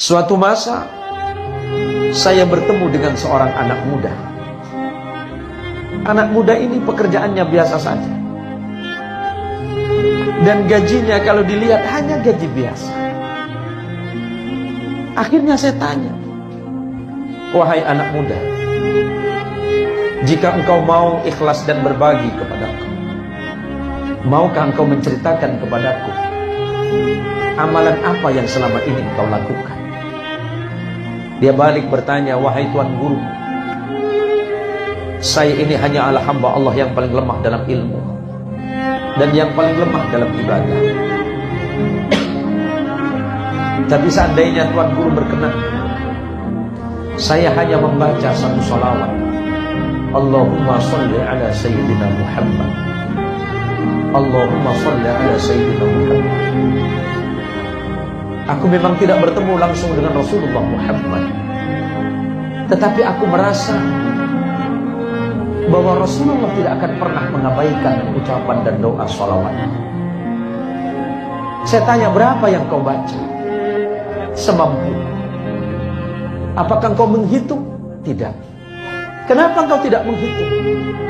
Suatu masa saya bertemu dengan seorang anak muda. Anak muda ini pekerjaannya biasa saja, dan gajinya kalau dilihat hanya gaji biasa. Akhirnya saya tanya, "Wahai anak muda, jika engkau mau ikhlas dan berbagi kepadaku, maukah engkau menceritakan kepadaku amalan apa yang selama ini engkau lakukan?" Dia balik bertanya, "Wahai Tuan Guru, saya ini hanya hamba Allah yang paling lemah dalam ilmu dan yang paling lemah dalam ibadah. Tapi seandainya Tuan Guru berkenan, saya hanya membaca satu salawat, Allahumma salli ala Sayyidina Muhammad, Allahumma salli ala Sayyidina Muhammad. Aku memang tidak bertemu langsung dengan Rasulullah Muhammad, tetapi aku merasa bahwa Rasulullah tidak akan pernah mengabaikan ucapan dan doa salawat." Saya tanya, "Berapa yang kau baca?" "Semampu." "Apakah kau menghitung?" "Tidak." "Kenapa engkau tidak menghitung?"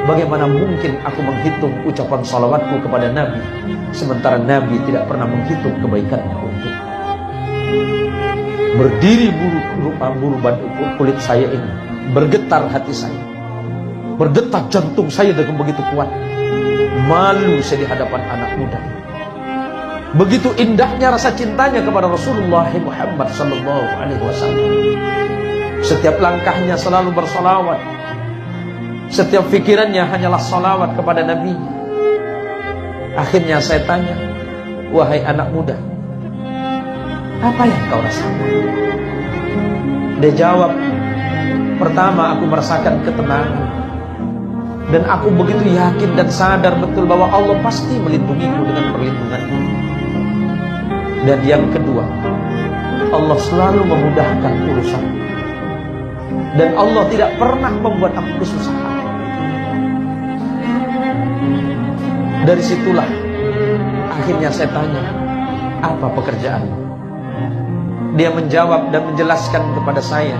"Bagaimana mungkin aku menghitung ucapan salawatku kepada Nabi, sementara Nabi tidak pernah menghitung kebaikannya untuk." Berdiri bulu kulit saya ini, bergetar hati saya, berdetak jantung saya dengan begitu kuat. Malu saya di hadapan anak muda. Begitu indahnya rasa cintanya kepada Rasulullah Muhammad sallallahu alaihi wasallam. Setiap langkahnya selalu bersalawat, setiap pikirannya hanyalah salawat kepada Nabi. Akhirnya saya tanya, "Wahai anak muda, apa yang kau rasakan?" Dia jawab, "Pertama, aku merasakan ketenangan, dan aku begitu yakin dan sadar betul bahwa Allah pasti melindungiku dengan perlindungannya. Dan yang kedua, Allah selalu memudahkan urusan, dan Allah tidak pernah membuat aku kesusahan." Dari situlah akhirnya saya tanya, "Apa pekerjaanmu?" Dia menjawab dan menjelaskan kepada saya,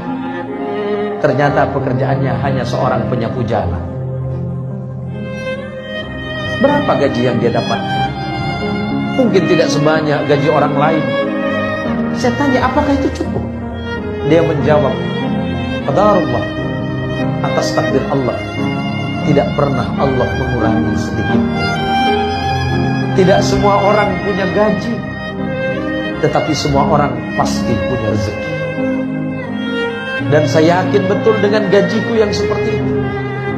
ternyata pekerjaannya hanya seorang penyapu jalan. Berapa gaji yang dia dapatkan? Mungkin tidak sebanyak gaji orang lain. Saya tanya, "Apakah itu cukup?" Dia menjawab, "Qadarullah, atas takdir Allah, tidak pernah Allah mengurangi sedikit. Tidak semua orang punya gaji, tetapi semua orang pasti punya rezeki. Dan saya yakin betul dengan gajiku yang seperti itu,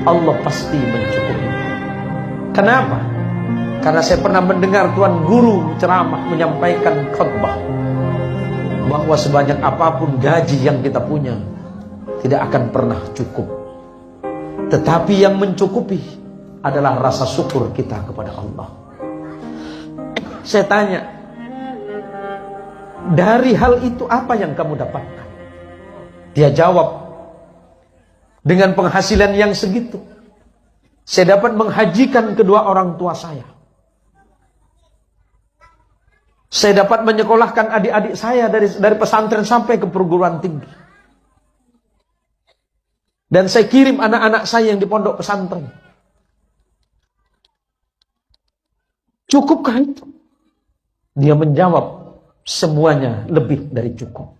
Allah pasti mencukupi." Kenapa? Karena saya pernah mendengar Tuan Guru ceramah menyampaikan khutbah bahwa sebanyak apapun gaji yang kita punya, tidak akan pernah cukup. Tetapi yang mencukupi adalah rasa syukur kita kepada Allah. Saya tanya, "Dari hal itu apa yang kamu dapatkan?" Dia jawab, "Dengan penghasilan yang segitu, saya dapat menghajikan kedua orang tua saya. Saya dapat menyekolahkan adik-adik saya dari pesantren sampai ke perguruan tinggi. Dan saya kirim anak-anak saya yang di pondok pesantren. Cukupkah itu?" Dia menjawab, "Semuanya lebih dari cukup.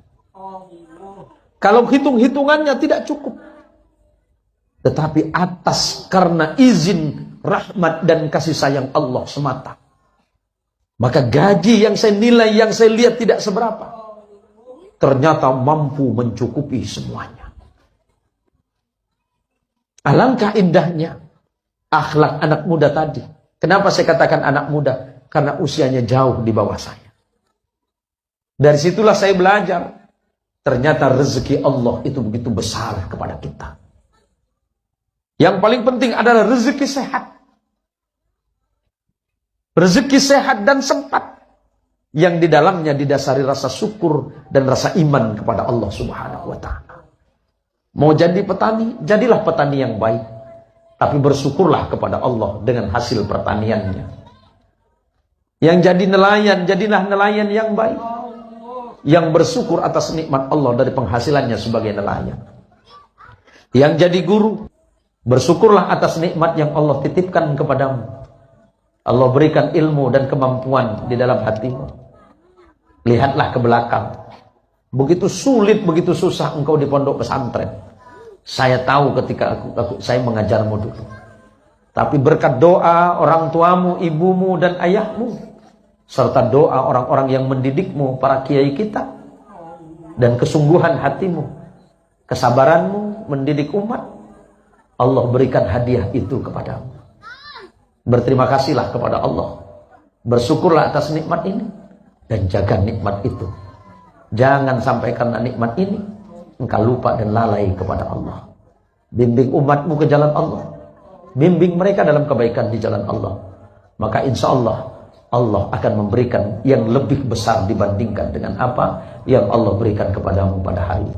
Kalau hitung-hitungannya tidak cukup. Tetapi atas karena izin, rahmat dan kasih sayang Allah semata, maka gaji yang saya nilai, yang saya lihat tidak seberapa, ternyata mampu mencukupi semuanya." Alangkah indahnya akhlak anak muda tadi. Kenapa saya katakan anak muda? Karena usianya jauh di bawah saya. Dari situlah saya belajar, ternyata rezeki Allah itu begitu besar kepada kita. Yang paling penting adalah rezeki sehat. Rezeki sehat dan sempat, yang di dalamnya didasari rasa syukur dan rasa iman kepada Allah Subhanahu wa ta'ala. Mau jadi petani, jadilah petani yang baik, tapi bersyukurlah kepada Allah dengan hasil pertaniannya. Yang jadi nelayan, jadilah nelayan yang baik. yang bersyukur atas nikmat Allah dari penghasilannya sebagai nelayan. Yang jadi guru, bersyukurlah atas nikmat yang Allah titipkan kepadamu. Allah berikan ilmu dan kemampuan di dalam hatimu. Lihatlah ke belakang. Begitu sulit, begitu susah engkau di pondok pesantren. Saya tahu ketika saya mengajarmu dulu. Tapi berkat doa orang tuamu, ibumu dan ayahmu, serta doa orang-orang yang mendidikmu, para kiai kita, dan kesungguhan hatimu, kesabaranmu mendidik umat, Allah berikan hadiah itu kepadamu. Berterima kasihlah kepada Allah. Bersyukurlah atas nikmat ini dan jaga nikmat itu. Jangan sampai karena nikmat ini engkau lupa dan lalai kepada Allah. Bimbing umatmu ke jalan Allah. Bimbing mereka dalam kebaikan di jalan Allah. Maka insya Allah Allah akan memberikan yang lebih besar dibandingkan dengan apa yang Allah berikan kepadamu pada hari ini.